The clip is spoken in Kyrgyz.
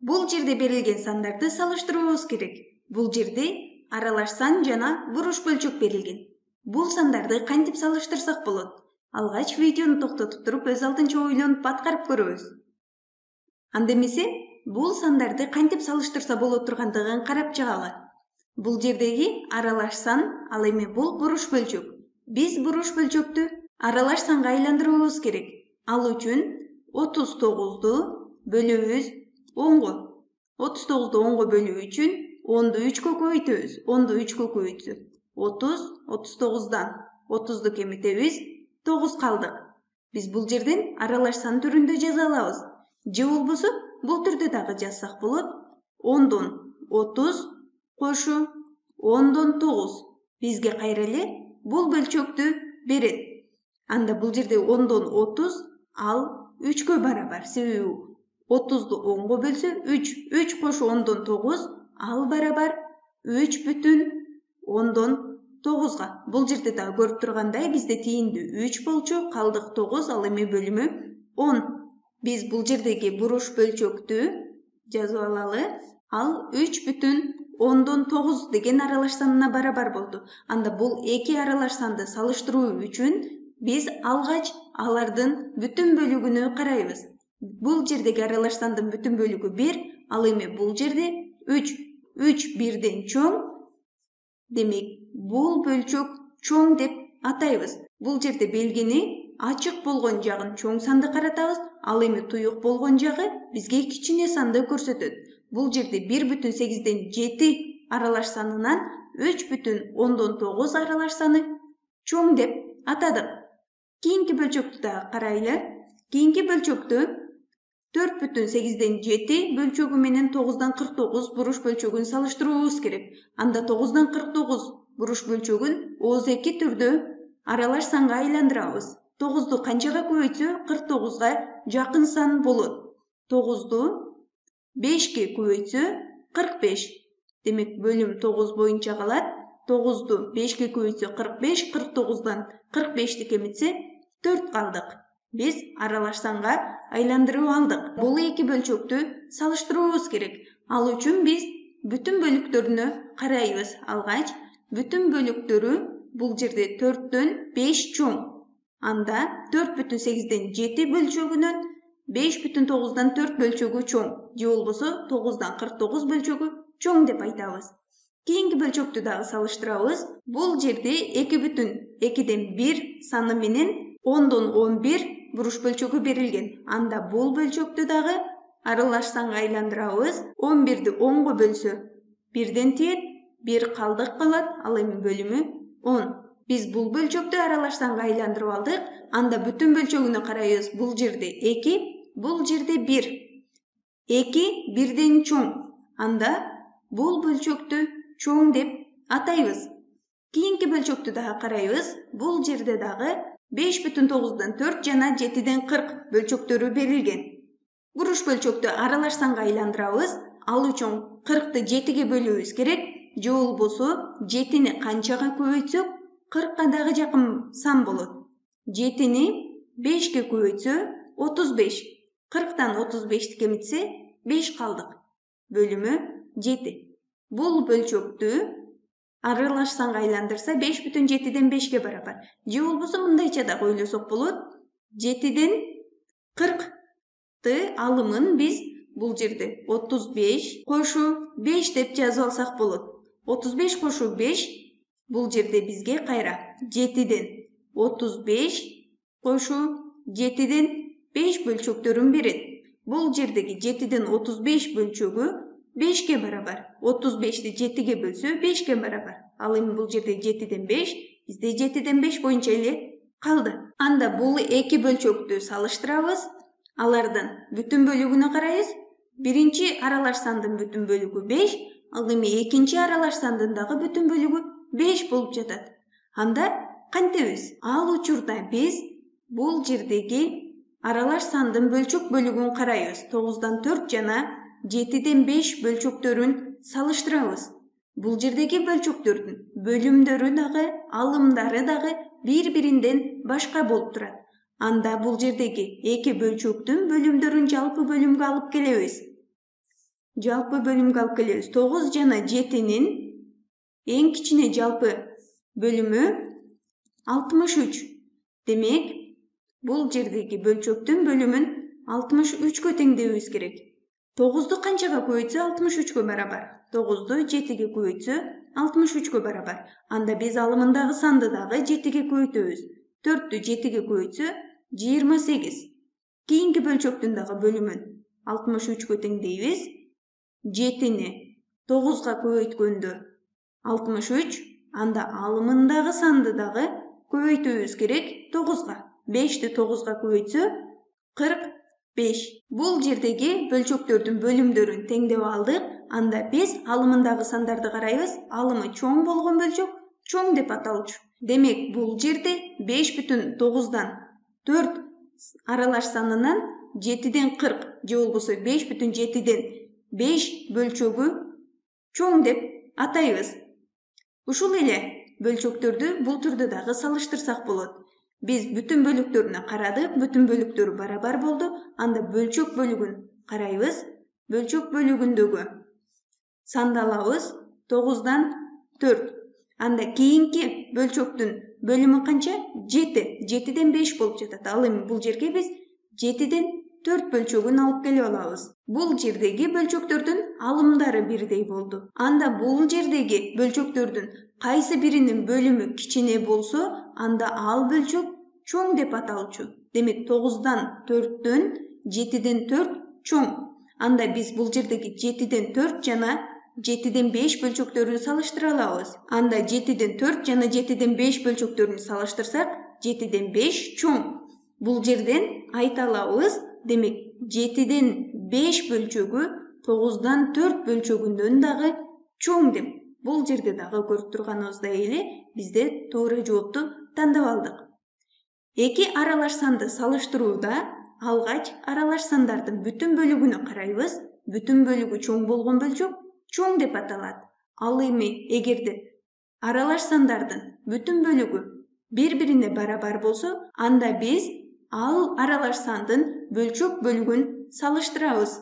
Бул жерде берилген сандарды салыштырууубуз керек. Бул жерде аралаш сан жана буруш бөлчөк берилген. Бул сандарды кантип салыштырсак болот? Алгач видеону токтотуп туруп өз алдынча ойлонуп аткарып көрөбүз. Анда эмесе бул сандарды кантип салыштырса боло тургандыгын карап чыгалы. Бул жердеги аралаш сан, ал эми бул буруш бөлчөк. Биз буруш бөлчөктү аралаш санга айландырууубуз керек. Ал үчүн 39-ду бөлөбүз 10го. 39-ду 10го бөлүү үчүн 10ду 3кө көбөйтөбүз. 10ду 3кө көбөйтсөк 30, 39дан 30ду кемитебиз, 9 калдык. Биз бул жерден аралаш сан түрүндө жаза алабыз. Же болбосо бул түрдө дагы жазсак болот. 10дон 30 кошу 10дон 9 бизге кайра эле бул бөлчөктү берет. Анда бул жерде 10дон 30 ал 3кө барабар. Себеби 30ду 10го бөлсө 3 кошу 10дон 9 ал барабар 3,10дон 9га. Бул жерде дагы көрүп тургандай бизде тийинди 3 болчу, калдык 9, ал эми бөлүмү 10. Биз бул жердеги буруш бөлчөктү жазып алалы. Ал 3,10дон 9 деген аралаш санына барабар болду. Анда бул эки аралаш санды салыштыруу үчүн биз алгач алардын бүтүн бөлүгүнө карайбыз. Бул жердеги аралаш сандын бүтүн бөлүгү 1, ал эми бул жерде 3. 3 1ден чоң. Демек, бул бөлчөк чоң деп атайбыз. Бул жерде белгини ачык болгон жагын чоң санды каратабыз, ал эми туюк болгон жагы бизге кичине санды көрсөтөт. Бул жерде 1,8ден 7 аралаш санынан 3,10дон 9 аралаш саны чоң деп атадык. Кийинки бөлчөктү дагы карайлы. Кийинки бөлчөктө 4,8ден 7 бөлчөгү менен 9дан 49 буруш бөлчөгүн салыштырууубуз керек. Анда 9дан 49 буруш бөлчөгүн ооз-эки түрдө аралаш санга айландырабыз. 9ду канчага көбөйтсө 49га жакын сан болот. 9ду 5ке көбөйтсө 45. Демек бөлүм 9 боюнча калат. 9ду 5ке көбөйтсө 45, 49дан 45ти кемитсе 4 калдык. Биз аралаш санга айландырып алдык. Бул эки бөлчөктү салыштырууубуз керек. Ал үчүн биз бүтүн бөлүктөрүнө карайбыз. Алгач бүтүн бөлүктөрү бул жерде 4дөн 5 чоң. Анда 4,8ден 7 бөлчөгүнөн 5,9дан 4 бөлчөгү чоң. Же болбосо 9дан 49 бөлчөгү чоң деп айтабыз. Кийинки бөлчөктү дагы салыштырабыз. Бул жерде 2,2ден 1 саны менен 10дон 11 буруш бөлчөгү берилген. Анда бул бөлчөктү дагы аралаш санга айландырабыз. 11ди 10го бөлсө 1ден тиет, 1 калдык калат, ал эми бөлүмү 10. Биз бул бөлчөктү аралаш санга айландырып алдык. Анда бүтүн бөлчөгүнө карайбыз. Бул жерде 2, бул жерде 1. 2 1ден чоң. Анда бул бөлчөктү чоң деп атайбыз. Кийинки бөлчөктү дагы карайбыз. Бул жерде дагы 5,9дан 4 жана 7ден 40 бөлчөктөрү берилген. Буруш бөлчөктү аралаш санга айландырабыз. Ал үчүн 40ты 7ге бөлүүбүз керек. Же болбосо 7ни канчага көбөйтсөк 40ка дагы жакын сан болот. 7ни 5ке көбөйтсө 35. 40тан 35ти кемитсе 5 калдык. Бөлүмү 7. Бул бөлчөктү аралаш санга айландырса 5,7ден 5ке барабар. Же болбосо мындайча да ойлосок болот. 7ден 40ты алымын биз бул жерде 35 кошу 5 деп жазып алсак болот. 35 кошу 5 бул жерде бизге кайра 7ден 35 кошу 7ден 5 бөлчөктөрүн берет. Бул жердеги 7ден 35 бөлчөгү 5ке барабар. 35ти 7ге бөлсө 5ке барабар. Ал эми бул жерде 7ден 5, бизде 7ден 5 боюнча эле калды. Анда бул эки бөлчөктү салыштырабыз. Алардын бүтүн бөлүгүнө карайбыз. Биринчи аралаш сандын бүтүн бөлүгү 5, ал эми экинчи аралаш сандын дагы бүтүн бөлүгү 5 болуп жатат. Анда кантебиз? Ал учурда биз бул жердеги аралаш сандын бөлчөк бөлүгүн карайбыз. 9дан 4 жана 7ден 5 бөлчөктөрүн салыштырабыз. Бул жердеги бөлчөктөрдүн бөлүмдөрү дагы, алымдары дагы бири-биринден башка болуп турат. Анда бул жердеги эки бөлчөктүн бөлүмдөрүн жалпы бөлүмгө алып келебиз. жалпы бөлүмгө алып келебиз. 9 жана 7'nin эң кичине жалпы бөлүмү 63. Демек, бул жердеги бөлчөктүн бөлүмүн 63гө теңдебибиз керек. 9'ду канчага көбөйтсө 63гө барабар. 9'ду 7'ге көбөйтсө 63гө барабар. Анда биз алымындагы санды дагы 7'ге көбөйтөбүз. 4'тү 7'ге көбөйтсө 28. Кийинки бөлчөктүн дагы бөлүмүн 63гө теңдейбиз. 7'ни 9'га көбөйткөндө 63, анда алымындагы санды дагы көбөйтүүбүз керек 9'га. 5'ти 9'га көбөйтсө 45. Бул жердеги бөлчөктөрдүн бөлүмдөрүн теңдеп алдык. Анда биз алымындагы сандарды карайбыз. Алымы чоң болгон бөлчөк чоң деп аталчу. Демек, бул жерде 5,9'дан 4 аралаш санынан 7'ден 40 же болбосо 5,7'ден 5 бөлчөгү чоң деп атайбыз. Ушул эле бөлчөктөрдү бул түрдө дагы салыштырсак болот. Биз бүтүн бөлүктөрүнө карадык, бүтүн бөлүктөрү барабар болду. Анда бөлчөк бөлүгүн карайбыз. Бөлчөк бөлүгүндөгү санды алабыз 9'дан 4. Анда кийинки бөлчөктүн бөлүмү канча? 7. 7'ден 5 болуп жатат. Ал эми бул жерге биз 7'ден 4 бөлчөгүн алып келип алабыз. Бул жердеги бөлчөктөрдүн алымдары бирдей болду. Анда бул жердеги бөлчөктөрдүн кайсы биринин бөлүмү кичине болсо, анда ал бөлчөк чоң деп аталчу. Демек, 9'дан 4'төн 7'ден 4 чоң. Анда биз бул жердеги 7'ден 4 жана 7'ден 5 бөлчөктөрүн салыштыра алабыз. Анда 7'ден 4 жана 7'ден 5 бөлчөктөрүн салыштырсак, 7'ден 5 чоң. Бул жерден айта алабыз. Демек, 7'ден 5 бөлчөгү 9'дан 4 бөлчөгүндөн дагы чоң деп. Бул жерде дагы көрүп турганыбыздай эле бизде туура жоопту тандап алдык. Эки аралаш санды салыштырууда алгач аралаш сандардын бүтүн бөлүгүнө карайбыз. Бүтүн бөлүгү чоң болгон бөлчөк чоң деп аталат. Ал эми эгерде аралаш сандардын бүтүн бөлүгү бири-бирине барабар болсо, анда биз ал аралаш сандын бөлчөк бөлүгүн салыштырабыз.